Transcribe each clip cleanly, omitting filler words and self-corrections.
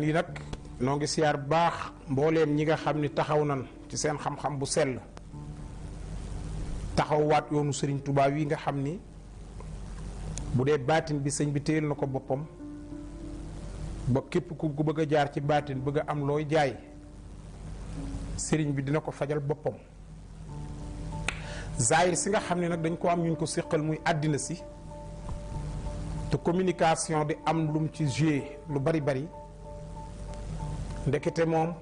yi nag noo ngi siyaar bu baax mbooleem ñi nga xam ni taxaw nan ci seen xam-xam bu sell taxawwaat yoonu Serigne Touba wi nga xam ni bu dee baatin bi sëñ bi téyel na ko boppam ba képp ku bëgg a jaar ci baatin bëgg a am looy jaay sëriñ bi dina ko fajal boppam. zaahir si nga xam ne nag dañ ko am ñu ko séqal muy àddina si te communication di am lum ci joué lu bari bari ndekete moom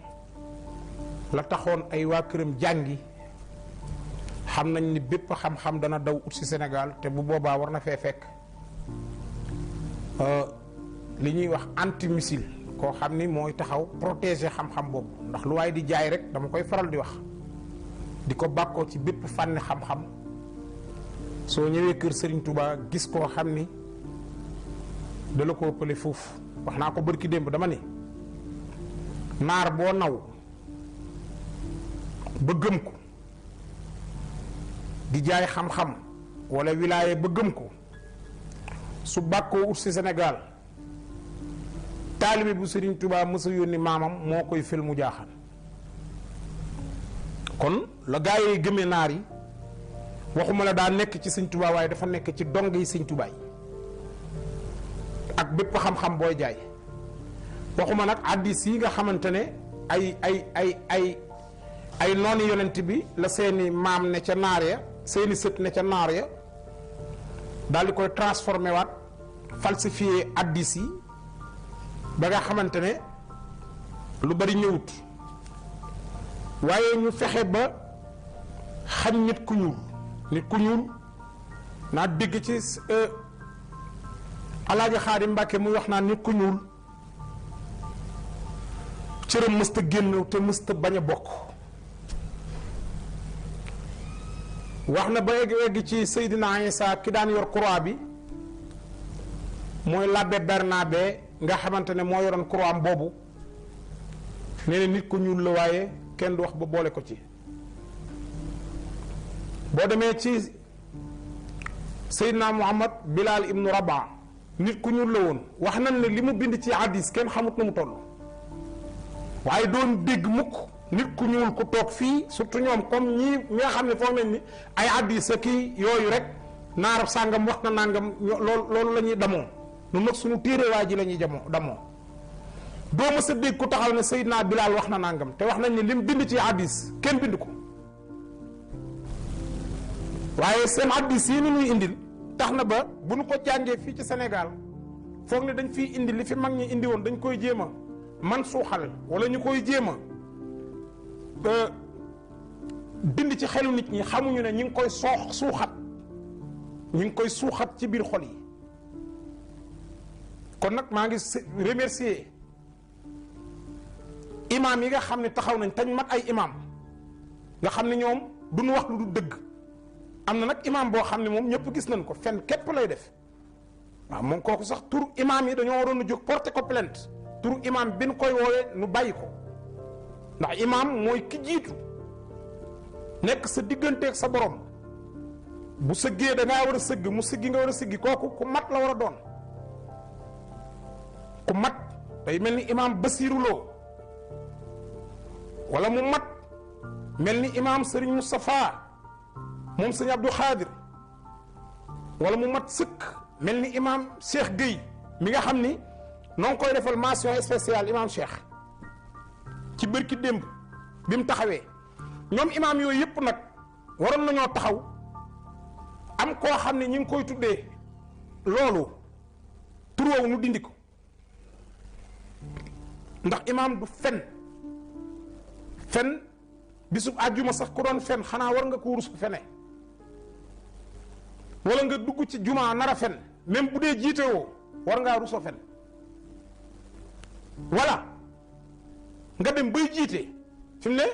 la taxoon ay waa këram jàngi xam nañ ni bépp xam-xam dana daw ut si Sénégal te bu boobaa war na fee fekk li ñuy wax anti missile koo xam ni mooy taxaw protéger xam-xam boobu ndax lu waaye di jaay rek dama koy faral di wax di ko bàkkoo ci bépp fànn xam-xam soo ñëwee kër Serigne Touba gis koo xam ni dala ko ëppale foofu wax naa ko bërki démb dama ni naar boo naw ba gëm ko di jaay xam-xam wala wilaaye ba gëm ko su bàkkoo ut si Sénégal taalibe bu Serigne Touba mës a yónni maamam moo koy fël mu jaaxal kon la gaa yi gëmee naar yi waxuma la daa nekk ci Sëñ Touba waaye dafa nekk ci dong yi Sëñ Touba yi ak bépp xam-xam booy jaay waxuma nag hadiis yi nga xamante ne ay noonu yonent bi la seeni maam ne ca naar ya seeni sët ne ca naar ya daal di koy transformé waat falsifié hadiis yi ba nga xamante ne lu bari ñëwut waaye ñu fexe ba xañ nit ku ñuul naa dégg ci Alaaji Xaadim Mbàkke muy wax naa nit ku ñuul cëram mësta génn te mësta bañ a bokk wax na ba egg ci Seydina Isa ki daan yor croix bi mooy l'abbé Bernabé nga xamante ne moo yoroon croix am boobu nee na nit ku ñuul la waaye kenn du wax ba boole ko ci boo demee ci Seydina Muhammad Bilal ibnu Rabah nit ku ñuul la woon wax nañ ne li mu bind ci hadis kenn xamut na mu toll waaye doon dégg mukk nit ku ñuul ku toog fii surtout ñoom comme ñi nga xam ne foo mel ni ay hadis sa kii yooyu rek naar sàngam wax na nangam loolu la ñuy damoo nun nag suñu téere waa ji la ñuy damoo doo ma sa dégg ku taxaw ne Seydina Bilal wax na nangam te wax nañ ne lim bind ci hadis kenn bind ko waaye seen hadis yi ni ñuy indil tax na ba bu nu ko jàngee fii ci Sénégal foog ne dañ fiy indi li fi mag ñi indi woon dañ koy jéem a man suuxal wala ñu koy jéem a bind ci xelu nit ñi xamuñu ne ñi ngi koy suuxat ñi ngi koy suuxat ci biir xol yi kon nag maa ngi remercier imaam yi nga xam ne taxaw nañ tañ mat ay imaam nga xam ne ñoom duñu wax lu du dëgg am na nag imaam boo xam ne moom ñëpp gis nañ ko fenn képp lay def waaw moom kooku sax tur imaam yi dañoo waroon a jóg porter ko plainte tur imaam bi nu koy woowee nu bàyyi ko ndax imaam mooy ki jiitu nekk sa digganteeg sa borom bu sëggee da ngaa war a sëgg mu sëggi nga war a sëggi kooku ku mat la war a doon ku mat day mel ni imaam Basiiru Lo wala mu mat mel ni imaam Serigne Moustapha moom sëñ Abdou Khadir wala mu mat sëkk mel ni imaam Cheikh Gueye mi nga xam ni noo ngi koy defal mention spéciale imaam Cheikh ci bërki démb bi mu taxawee ñoom imaam yooyu yëpp nag waroon nañoo taxaw am koo xam ne ñi ngi koy tuddee loolu tur woowu nu dindi ko ndax imaam du fen bisub àjjuma sax ku doon fen xanaa war nga ko wurus fene wala nga dugg ci juma nar a fen même bu dee jiite woo war ngaa ruso fen voilà nga dem bay jiite fi mu ne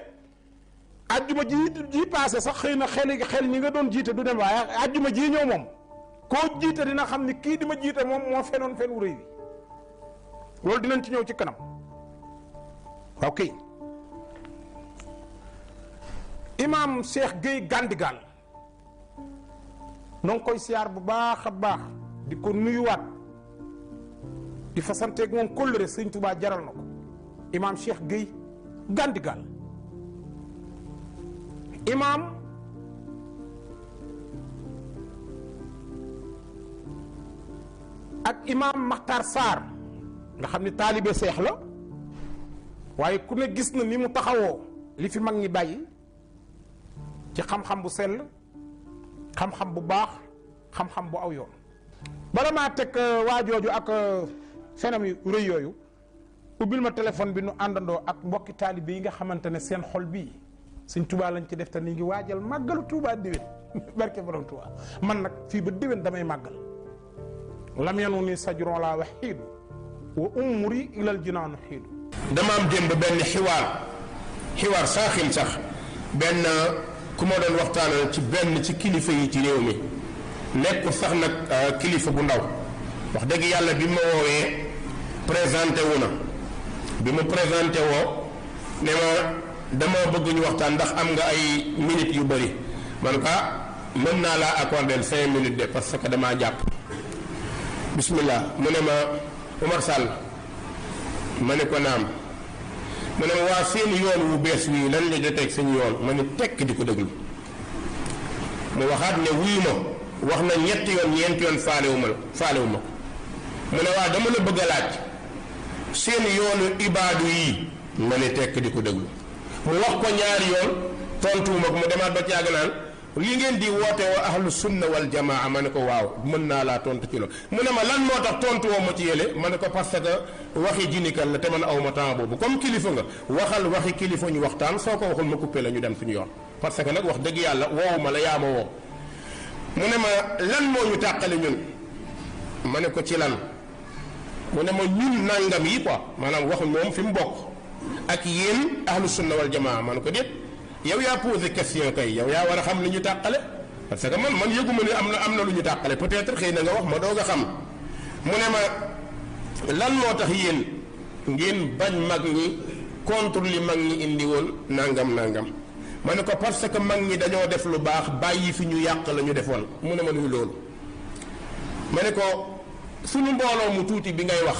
àjjuma ji paase sax xëy na xel ñi nga doon jiite du dem waaye àjjuma ji ñëw moom koo jiite dina xam ni kii di ma jiite moom moo fenoon fen wu rëy wi loolu dinañ ci ñëw ci kanam ok imaam Cheikh Gueye Gandigal noo ngi koy siyaar bu baax a baax di ko nuyuwaat di fasanteeg moom kóllëre Sëñ Tuubaa jaral na ko imaam Cheikh Gueye Gandigal, imaam ak imaam Makhtar Sarr nga xam ni taalibe seex la waaye ku ne gis na ni mu taxawoo li fi mag ñi bàyyi ci xam-xam bu sell, xam-xam bu baax, xam-xam bu aw yoon. bala maa teg waa jooju ak fenam yu rëy yooyu, ubbil ma téléphone bi nu àndandoo ak mbokki taalibe yi nga xamante ne seen xol bii Sëñ Tuubaa lañ ci def te ni ngi waajal màggalu Tuubaa déwén barke borom Tuubaa. man nag fii ba déwén damay màggal. lam yanu ni sajron la waxiidu wa umri ilal jinaanu xiidu. dama am démb benn xiwaar saaxin sax benn ku ma doon waxtaanal ci benn ci kilifa yi ci réew mi nekkul sax nag kilifa bu ndaw wax dëgg yàlla bi ma woowee présenté wu na bi mu présenté woo ne ma dama bëgg ñu waxtaan ndax am nga ay minutes yu bëri man ko mën naa laa accorder 5 minutes de parce que damaa jàpp bismillah. mu ne ma Oumar Sall ma ne ko naam mu ne ma waa seen yoon wu bees wii lan la joteeg seen yoon ma ne tekk di ko déglu mu waxaat ne wuyu ma wax na ñetti yoon ñeenti yoon faalewu ma mu ne waa dama la bëgg a laaj seen yoonu ibaadu yi ma ne tekk di ko déglu mu wax ko ñaari yoon tontuwuma ko mu demaat ba ci àgg naan li ngeen di woote wa ahlu sunna wal jamaa ma ne ko waaw mën naa laa tontu ci loolu mu ne ma lan moo tax tontu woo ma ci yële ma ne ko parce que waxi jinikal la te man aw ma temps boobu comme kilifa nga waxal waxi kilifa ñu waxtaan soo ko waxul ma coupé la ñu dem suñu yoon parce que nag wax dëgg yàlla woowu ma la yaa ma woo mu ne ma lan moo ñu tàqale ñun ma ne ko ci lan mu ne ma ñun nangam yi quoi maanaam waxu moom fi mu bokk ak yéen ahlu sunna wal jamaa ma ne ko déet yow yaa posé question kay yow yaa war a xam li ñu tàqale parce que man yëguma ne am na lu ñu tàqale peut-être xëy na nga wax ma doog a xam mu ne ma lan moo tax yéen ngeen bañ mag ñi contre li mag ñi indi woon nangam ma ne ko parce que mag ñi dañoo def lu baax bàyyi fi ñu yàq la ñu defoon mu ne ma nuy loolu ma ne ko suñu mbooloo mu tuuti bi ngay wax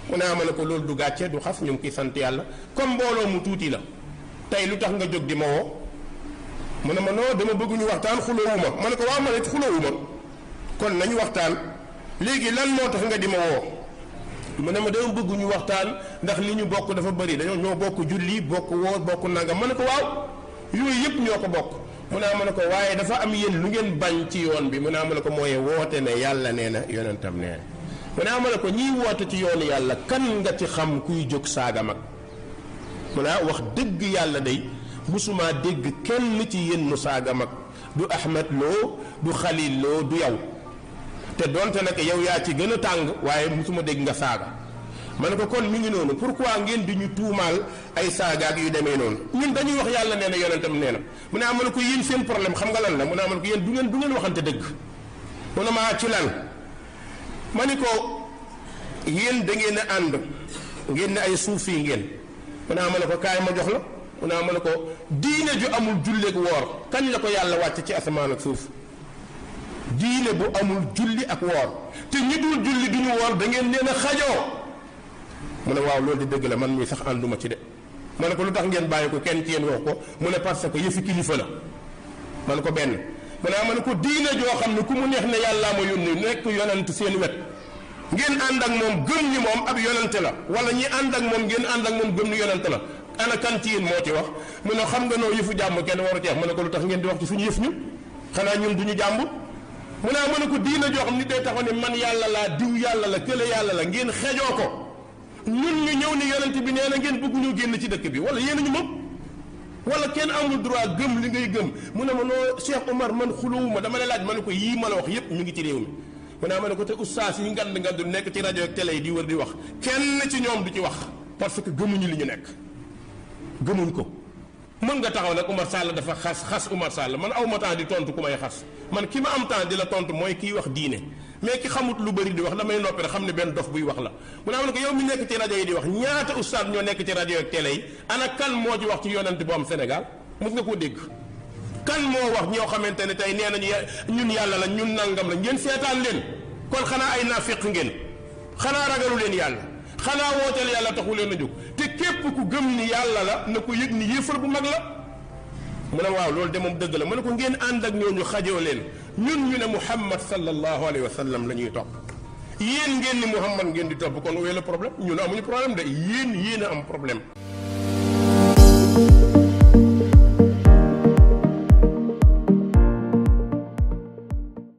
mu ne ma ne ko loolu du gàcce du xas ñu ngi koy sant yàlla comme mbooloo mu tuuti la tey lu tax nga jóg di ma woo mu ne ma non dama bëgg ñu waxtaan xuloowuma ma ne ko waaw ma ne xuloowuma kon nañu waxtaan léegi lan moo tax nga di ma woo mu ne ma dama bëgg ñu waxtaan ndax li ñu bokk dafa bëri dañoo ñoo bokk julli bokk woor bokk nangam ma ne ko waaw yooyu yëpp ñoo ko bokk mu ne ma ne ko waaye dafa am yéen lu ngeen bañ ci yoon bi mu ne ma ne ko mooy woote ne yàlla nee na yonentam nee na mu ne ma ne ko ñiy woote ci yoonu yàlla kan nga ci xam kuy jóg saaga mag mu ne wax dëgg yàlla day musuma dégg kenn ci yéen mu saaga mag du Ahmed Lo du Khalil Lo du yow te donte nag yow yaa ci gën a tàng waaye musuma dégg nga saaga ma ne ko kon mi ngi noonu pourquoi ngeen di ñu tuumaal ay saaga ak yu demee noonu ñun dañuy wax yàlla nee na yonentam nee na mu ne ma ne ko yéen seen problème xam nga lan la mu ne ma ne ko yéen du ngeen waxante dëgg mu ne ma ci lan ma ni ko yéen da ngeen a ànd ngeen ne ay suufi ngeen mu ne ma ne ko kaay ma jox la mu ne ma ne ko diine ju amul julli ak woor kañ la ko yàlla wàcc ci asamaan ak suuf diine bu amul julli ak woor te ñi dul julli duñu woor da ngeen leen a xajoo mu ne waaw loolu di dëgg la man mii sax ànduma ci de ma ne ko lu tax ngeen bàyyi ko kenn ci yéen wax ko mu ne parce que yëfi kilifa la ma ne ko benn mu ne ma ne ko diine joo xam ne ku mu neex ne yàllaa ma yónni nekk yonent seen wet ngeen ànd ak moom gëm ni moom ab yonente la wala ñi ànd ak moom ngeen ànd ak moom gëm ni yonente la ana kan ci yéen moo ci wax mu ne xam nga noo yëfu jàmm kenn waru ci wax mu ne ko lu tax ngeen di wax ci suñu yëf ñu xanaa ñun duñu jàmm mu ne ko diina joo xam ni day taxaw ne man yàlla laa diw yàlla la kële yàlla la ngeen xejoo ko ñun ñu ñëw ni yonente bi nee na ngeen bëgg ñu génn ci dëkk bi wala yéen ñu moom wala kenn amul droit gëm li ngay gëm mu ne ma noo Cheikh Omar man xulowuma dama la laaj ma ne ko yii ma la wax yépp ñu ngi ci réew mi mu ne ma ne ko te oustaz yi ngand nekk ci rajo ak télé yi di wër di wax kenn ci ñoom du ci wax parce que gëmuñu li ñu nekk gëmuñ ko mën nga taxaw nag Oumar Sall dafa xas Oumar Sall man aw ma temps di tontu ku may xas man ki ma am temps di la tontu mooy kiy wax diine mais ki xamut lu bëri di wax damay noppi rek xam ne benn dof buy wax la mu ne ma ne ko yow mi nekk ci rajo yi di wax ñaata oustaz ñoo nekk ci rajo ak télé yi ana kan moo ci wax ci yonent bu am Sénégal mos nga koo dégg kan moo wax ñoo xamante ne tey nee nañu ñun yàlla la ñun nangam la ngeen seetaan leen kon xanaa ay naafiq ngeen xanaa ragalu leen yàlla xanaa wooteel yàlla taxu leen a jóg te képp ku gëm ni yàlla la na ko yëg ni yéefar bu mag la. mu ne waaw loolu de moom dëgg la mu ne ko ngeen ànd ak ñooñu xajoo leen ñun ñu ne Muhammad sallallahu alayhi wa sallam la ñuy topp yéen ngeen ni Muhammad ngeen di topp kon wéy la problème ñun amuñu problème de yéen a am problème.